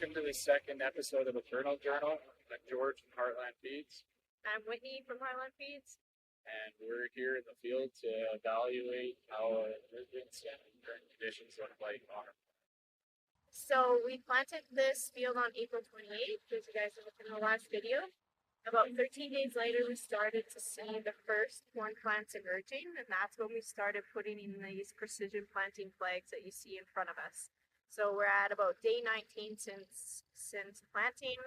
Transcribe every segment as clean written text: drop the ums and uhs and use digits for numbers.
Welcome to the second episode of the Kernel Journal. I'm George from Heartland Feeds. I'm Whitney from Heartland Feeds. And we're here in the field to evaluate how emergence and current conditions look like on our. So we planted this field on April 28th, as you guys looked in the last video. About 13 days later, we started to see the first corn plants emerging, and that's when we started putting in these precision planting flags that you see in front of us. So we're at about day 19 since planting,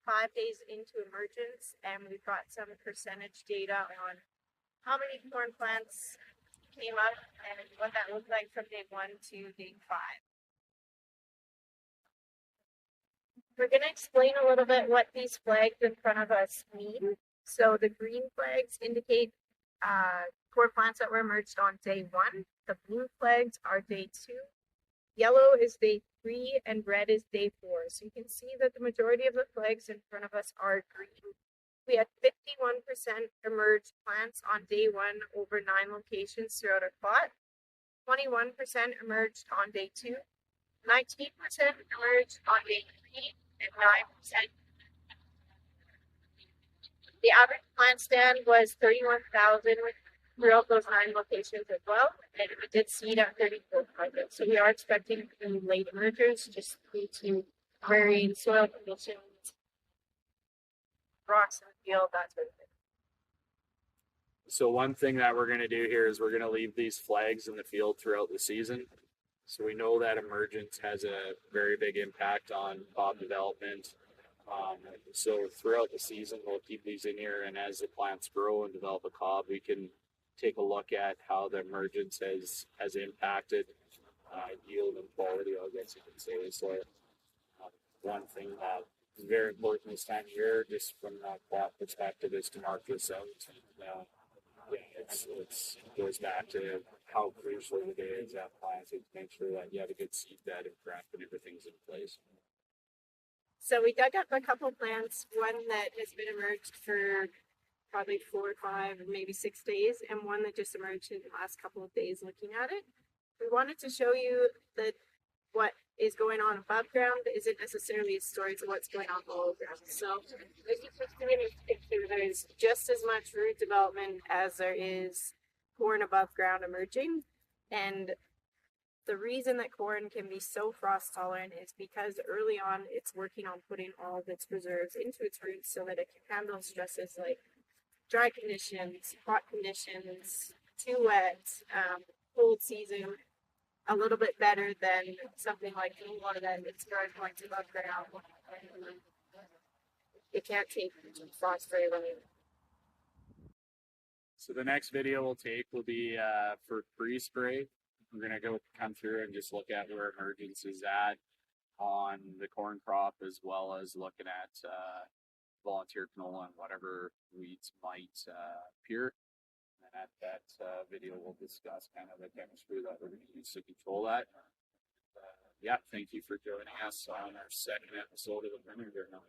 5 days into emergence, and we've got some percentage data on how many corn plants came up and what that looked like from day 1 to day 5. We're going to explain a little bit what these flags in front of us mean. So the green flags indicate corn plants that were emerged on day 1. The blue flags are day 2. Yellow is day 3 and red is day 4. So you can see that the majority of the flags in front of us are green. We had 51% emerged plants on day 1 over 9 locations throughout our plot. 21% emerged on day 2. 19% emerged on day 3 and 9%. The average plant stand was 31,000 throughout those 9 locations as well, and we did seed at 34 projects. So we are expecting late emergers just due to varying soil conditions, rocks in the field, that sort of thing. So one thing that we're going to do here is we're going to leave these flags in the field throughout the season. So we know that emergence has a very big impact on pod development. So throughout the season, we'll keep these in here, and as the plants grow and develop a cob, we can take a look at how the emergence has impacted yield and quality, I guess you could say. So one thing that is very important this time of year, just from that plot perspective, is to mark this out. It goes back to how crucial it is at planting to make sure that you have a good seed bed and prep and everything's in place. So we dug up a couple plants, one that has been emerged for probably 4 or 5 or maybe 6 days, and one that just emerged in the last couple of days looking at it. We wanted to show you that what is going on above ground isn't necessarily a story to what's going on below ground. So as you can see in this picture, there's just as much root development as there is corn above ground emerging. And the reason that corn can be so frost tolerant is because early on it's working on putting all of its reserves into its roots so that it can handle stresses like dry conditions, hot conditions, too wet, cold season a little bit better than something like one that it's going to above ground. It can't take frost very long. So the next video we'll take will be for pre-spray. We're going to come through and just look at where emergence is at on the corn crop, as well as looking at volunteer canola and whatever weeds might appear. And at that video, we'll discuss kind of the chemistry that we're going to use to control that. Thank you for joining us on our second episode of the Kernel Journal.